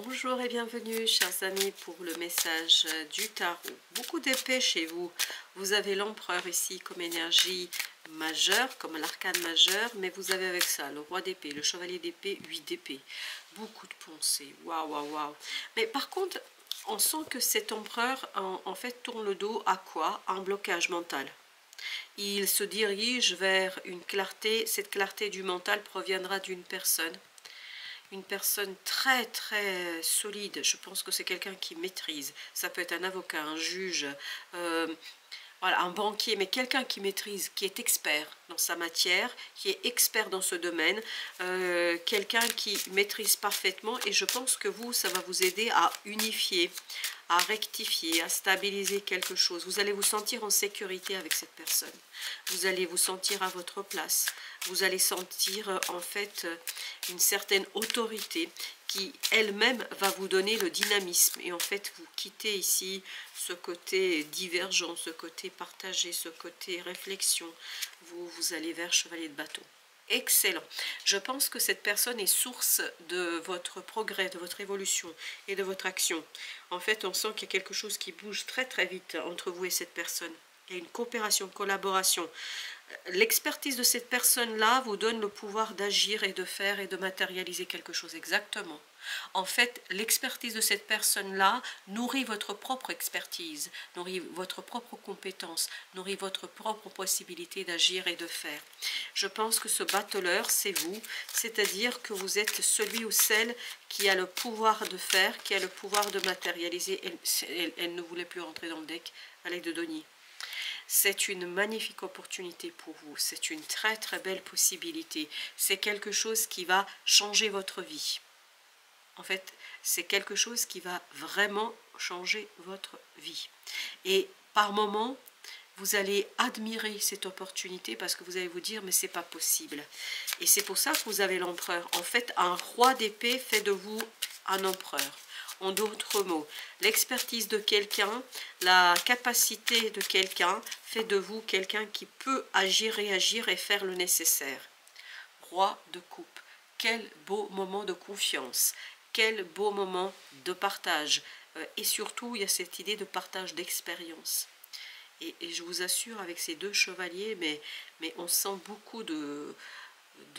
Bonjour et bienvenue chers amis pour le message du tarot. Beaucoup d'épées chez vous. Vous avez l'empereur ici comme énergie majeure, comme l'arcane majeur, mais vous avez avec ça le roi d'épée, le chevalier d'épée, 8 d'épée. Beaucoup de pensées. Waouh, waouh, waouh. Mais par contre, on sent que cet empereur en fait tourne le dos à quoi? À un blocage mental. Il se dirige vers une clarté. Cette clarté du mental proviendra d'une personne. Une personne très très solide. Je pense que c'est quelqu'un qui maîtrise. Ça peut être un avocat, un juge, voilà, un banquier, mais quelqu'un qui maîtrise, qui est expert dans sa matière, qui est expert dans ce domaine, quelqu'un qui maîtrise parfaitement. Et je pense que vous, ça va vous aider à unifier, à rectifier, à stabiliser quelque chose. Vous allez vous sentir en sécurité avec cette personne. Vous allez vous sentir à votre place. Vous allez sentir en fait une certaine autorité qui elle-même va vous donner le dynamisme. Et en fait, vous quittez ici ce côté divergent, ce côté partagé, ce côté réflexion. Vous allez vers chevalier de bâton. Excellent. Je pense que cette personne est source de votre progrès, de votre évolution et de votre action. En fait, on sent qu'il y a quelque chose qui bouge très très vite entre vous et cette personne. Il y a une coopération, une collaboration. L'expertise de cette personne-là vous donne le pouvoir d'agir et de faire et de matérialiser quelque chose exactement. En fait, l'expertise de cette personne-là nourrit votre propre expertise, nourrit votre propre compétence, nourrit votre propre possibilité d'agir et de faire. Je pense que ce battleur, c'est vous, c'est-à-dire que vous êtes celui ou celle qui a le pouvoir de faire, qui a le pouvoir de matérialiser. Elle ne voulait plus rentrer dans le deck, avec de Denis. C'est une magnifique opportunité pour vous, c'est une très très belle possibilité, c'est quelque chose qui va changer votre vie. En fait, c'est quelque chose qui va vraiment changer votre vie. Et par moments, vous allez admirer cette opportunité parce que vous allez vous dire, mais c'est pas possible. Et c'est pour ça que vous avez l'empereur. En fait, un roi d'épée fait de vous un empereur. En d'autres mots, l'expertise de quelqu'un, la capacité de quelqu'un fait de vous quelqu'un qui peut agir, réagir et faire le nécessaire. Roi de coupe, quel beau moment de confiance, quel beau moment de partage. Et surtout, il y a cette idée de partage d'expérience. Et je vous assure, avec ces deux chevaliers, mais on sent beaucoup de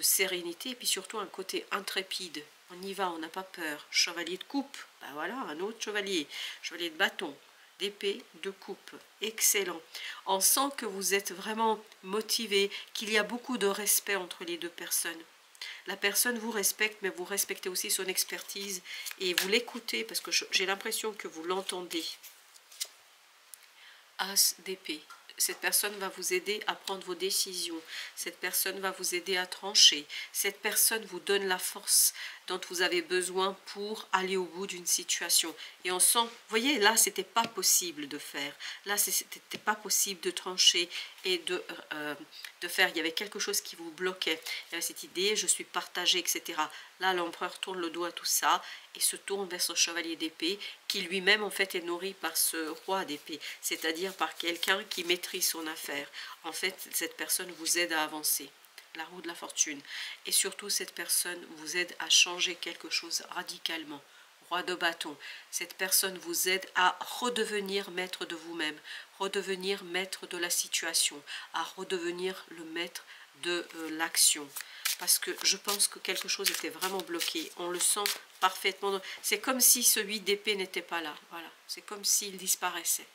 sérénité et puis surtout un côté intrépide. On y va, on n'a pas peur. Chevalier de coupe, ben voilà, un autre chevalier. Chevalier de bâton, d'épée, de coupe. Excellent. On sent que vous êtes vraiment motivé, qu'il y a beaucoup de respect entre les deux personnes. La personne vous respecte, mais vous respectez aussi son expertise et vous l'écoutez parce que j'ai l'impression que vous l'entendez. As d'épée. Cette personne va vous aider à prendre vos décisions. Cette personne va vous aider à trancher. Cette personne vous donne la force dont vous avez besoin pour aller au bout d'une situation. Et on sent, vous voyez, là, c'était pas possible de faire. Là, c'était pas possible de trancher et de faire. Il y avait quelque chose qui vous bloquait. Il y avait cette idée, je suis partagé, etc. Là, l'empereur tourne le dos à tout ça et se tourne vers son chevalier d'épée qui lui-même, en fait, est nourri par ce roi d'épée, c'est-à-dire par quelqu'un qui maîtrise son affaire. En fait, cette personne vous aide à avancer. La roue de la fortune. Et surtout, cette personne vous aide à changer quelque chose radicalement. Roi de bâton. Cette personne vous aide à redevenir maître de vous-même, redevenir maître de la situation, à redevenir le maître de l'action. Parce que je pense que quelque chose était vraiment bloqué. On le sent parfaitement. C'est comme si ce 8 d'épée n'était pas là. Voilà. C'est comme s'il disparaissait.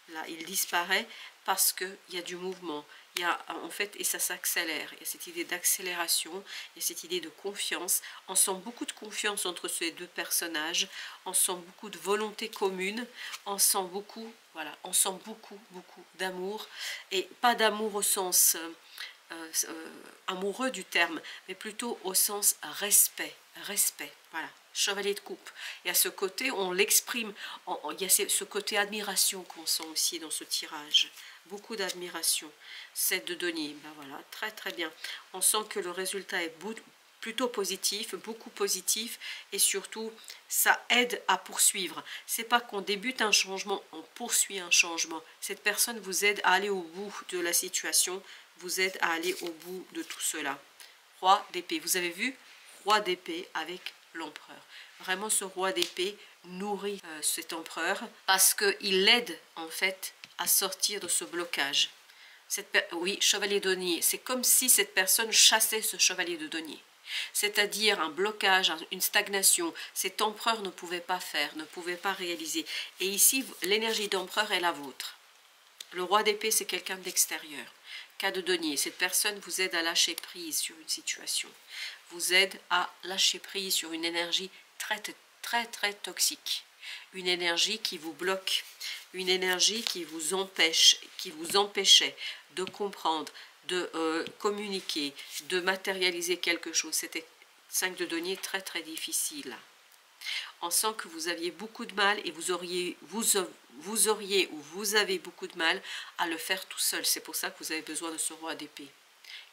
Là, il disparaît parce qu'il y a du mouvement. Il y a, en fait, et ça s'accélère. Il y a cette idée d'accélération, il y a cette idée de confiance. On sent beaucoup de confiance entre ces deux personnages. On sent beaucoup de volonté commune. On sent beaucoup, voilà, on sent beaucoup d'amour. Et pas d'amour au sens amoureux du terme, mais plutôt au sens respect. Respect, voilà. Chevalier de coupe. Et à ce côté, on l'exprime. Il y a ce côté admiration qu'on sent aussi dans ce tirage. Beaucoup d'admiration. 7 de denier, ben voilà, très très bien. On sent que le résultat est plutôt positif, beaucoup positif, et surtout, ça aide à poursuivre. C'est pas qu'on débute un changement, on poursuit un changement. Cette personne vous aide à aller au bout de la situation, vous aide à aller au bout de tout cela. Roi d'épée, vous avez vu? Roi d'épée avec l'empereur. Vraiment, ce roi d'épée nourrit cet empereur parce qu'il l'aide en fait à sortir de ce blocage. Oui, chevalier de denier, c'est comme si cette personne chassait ce chevalier de denier. C'est-à-dire un blocage, une stagnation. Cet empereur ne pouvait pas faire, ne pouvait pas réaliser. Et ici, l'énergie d'empereur est la vôtre. Le roi d'épée, c'est quelqu'un d'extérieur. Cas de denier, cette personne vous aide à lâcher prise sur une situation. Vous aide à lâcher prise sur une énergie très toxique. Une énergie qui vous bloque. Une énergie qui vous empêchait de comprendre, de communiquer, de matérialiser quelque chose. C'était 5 de denier très difficile. On sent que vous aviez beaucoup de mal et vous auriez ou vous avez beaucoup de mal à le faire tout seul. C'est pour ça que vous avez besoin de ce roi d'épée.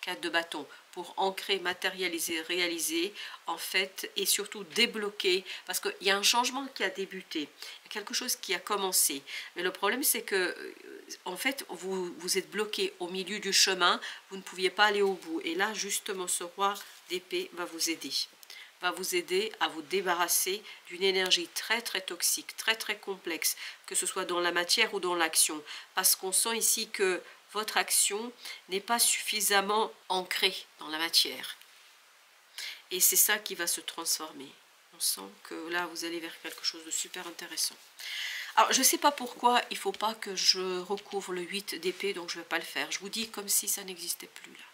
4 de bâton pour ancrer, matérialiser, réaliser en fait et surtout débloquer parce qu'il y a un changement qui a débuté, il y a quelque chose qui a commencé, mais le problème c'est que en fait vous êtes bloqué au milieu du chemin, vous ne pouviez pas aller au bout et là justement ce roi d'épée va vous aider à vous débarrasser d'une énergie très toxique, très complexe, que ce soit dans la matière ou dans l'action, parce qu'on sent ici que votre action n'est pas suffisamment ancrée dans la matière. Et c'est ça qui va se transformer. On sent que là, vous allez vers quelque chose de super intéressant. Alors, je ne sais pas pourquoi il ne faut pas que je recouvre le 8 d'épée, donc je ne vais pas le faire. Je vous dis comme si ça n'existait plus là.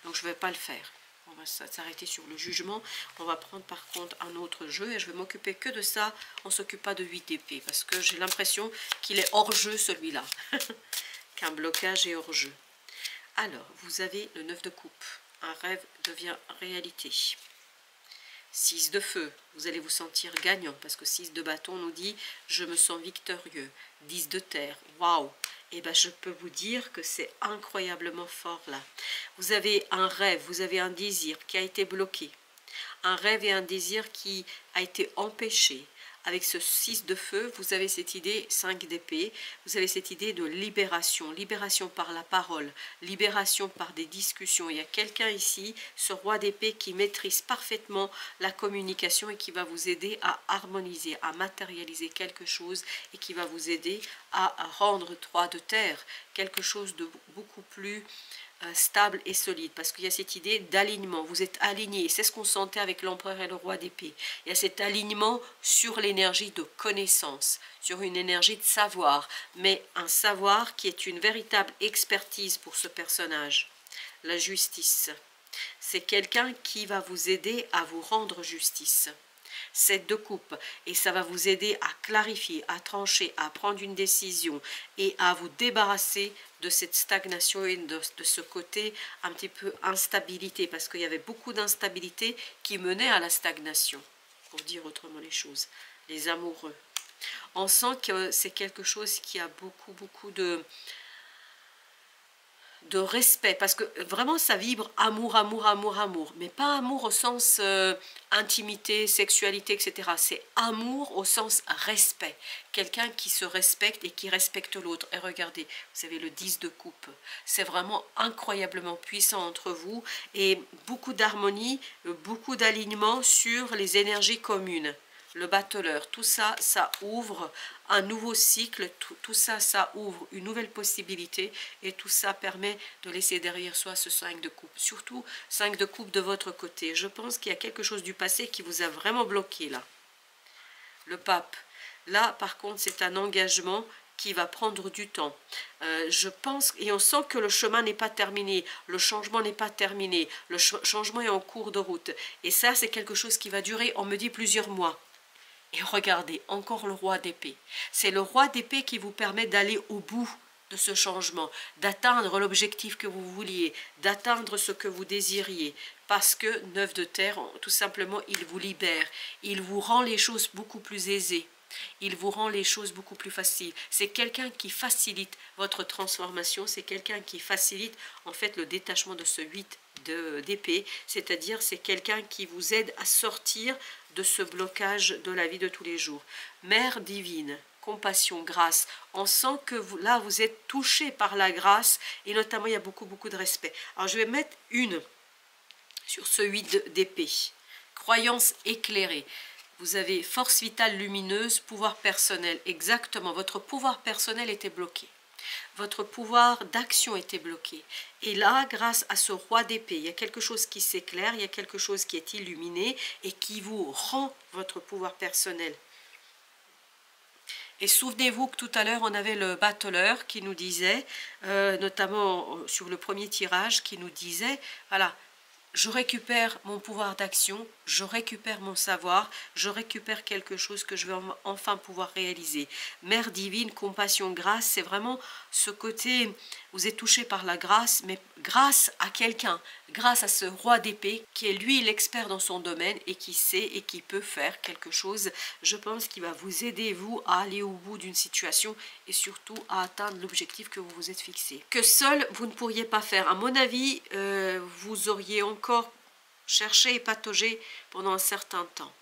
Donc, je ne vais pas le faire. On va s'arrêter sur le jugement. On va prendre par contre un autre jeu et je vais m'occuper que de ça. On ne s'occupe pas de 8 d'épée parce que j'ai l'impression qu'il est hors jeu celui-là. Qu'un blocage est hors jeu. Alors, vous avez le 9 de coupe. Un rêve devient réalité. 6 de feu. Vous allez vous sentir gagnant parce que 6 de bâton nous dit « je me sens victorieux ». 10 de terre. Waouh! Eh bien, je peux vous dire que c'est incroyablement fort là. Vous avez un rêve, vous avez un désir qui a été bloqué. Un rêve et un désir qui a été empêché. Avec ce 6 de feu, vous avez cette idée, 5 d'épée, vous avez cette idée de libération, libération par la parole, libération par des discussions. Il y a quelqu'un ici, ce roi d'épée, qui maîtrise parfaitement la communication et qui va vous aider à harmoniser, à matérialiser quelque chose et qui va vous aider à rendre 3 de terre, quelque chose de beaucoup plus stable et solide, parce qu'il y a cette idée d'alignement, vous êtes aligné, c'est ce qu'on sentait avec l'empereur et le roi d'épée. Il y a cet alignement sur l'énergie de connaissance, sur une énergie de savoir, mais un savoir qui est une véritable expertise pour ce personnage. La justice, c'est quelqu'un qui va vous aider à vous rendre justice. 7 de coupe, et ça va vous aider à clarifier, à trancher, à prendre une décision et à vous débarrasser de cette stagnation et de ce côté un petit peu instabilité, parce qu'il y avait beaucoup d'instabilité qui menait à la stagnation, pour dire autrement les choses. Les amoureux, on sent que c'est quelque chose qui a beaucoup de respect, parce que vraiment ça vibre amour, mais pas amour au sens intimité, sexualité, etc. C'est amour au sens respect, quelqu'un qui se respecte et qui respecte l'autre. Et regardez, vous avez le 10 de coupe, c'est vraiment incroyablement puissant entre vous et beaucoup d'harmonie, beaucoup d'alignement sur les énergies communes. Le battleur, tout ça, ça ouvre un nouveau cycle, tout ça, ça ouvre une nouvelle possibilité et tout ça permet de laisser derrière soi ce 5 de coupe. Surtout 5 de coupe de votre côté. Je pense qu'il y a quelque chose du passé qui vous a vraiment bloqué là. Le pape, là par contre c'est un engagement qui va prendre du temps. Je pense, et on sent que le chemin n'est pas terminé, le changement n'est pas terminé, le changement est en cours de route. Et ça c'est quelque chose qui va durer, on me dit, plusieurs mois. Et regardez, encore le roi d'épée. C'est le roi d'épée qui vous permet d'aller au bout de ce changement, d'atteindre l'objectif que vous vouliez, d'atteindre ce que vous désiriez. Parce que 9 de terre, tout simplement, il vous libère. Il vous rend les choses beaucoup plus aisées. Il vous rend les choses beaucoup plus faciles. C'est quelqu'un qui facilite votre transformation. C'est quelqu'un qui facilite en fait le détachement de ce 8 d'épée. C'est-à-dire c'est quelqu'un qui vous aide à sortir de ce blocage de la vie de tous les jours. Mère divine, compassion, grâce. On sent que vous, là, vous êtes touché par la grâce et notamment, il y a beaucoup de respect. Alors, je vais mettre une sur ce 8 d'épée. croyance éclairée. Vous avez force vitale lumineuse, pouvoir personnel. Exactement, votre pouvoir personnel était bloqué. Votre pouvoir d'action était bloqué. Et là, grâce à ce roi d'épée, il y a quelque chose qui s'éclaire, il y a quelque chose qui est illuminé et qui vous rend votre pouvoir personnel. Et souvenez-vous que tout à l'heure, on avait le battleur qui nous disait, notamment sur le premier tirage, qui nous disait, voilà, je récupère mon pouvoir d'action, je récupère mon savoir, je récupère quelque chose que je vais enfin pouvoir réaliser. Mère divine, compassion, grâce, c'est vraiment ce côté, vous êtes touché par la grâce, mais grâce à quelqu'un, grâce à ce roi d'épée, qui est lui l'expert dans son domaine et qui sait et qui peut faire quelque chose, je pense qu'il va vous aider, vous, à aller au bout d'une situation et surtout à atteindre l'objectif que vous vous êtes fixé. Que seul, vous ne pourriez pas faire. À mon avis, vous auriez encore cherché et pataugé pendant un certain temps.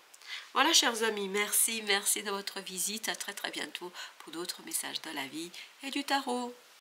Voilà, chers amis, merci de votre visite. À très bientôt pour d'autres messages de la vie et du tarot.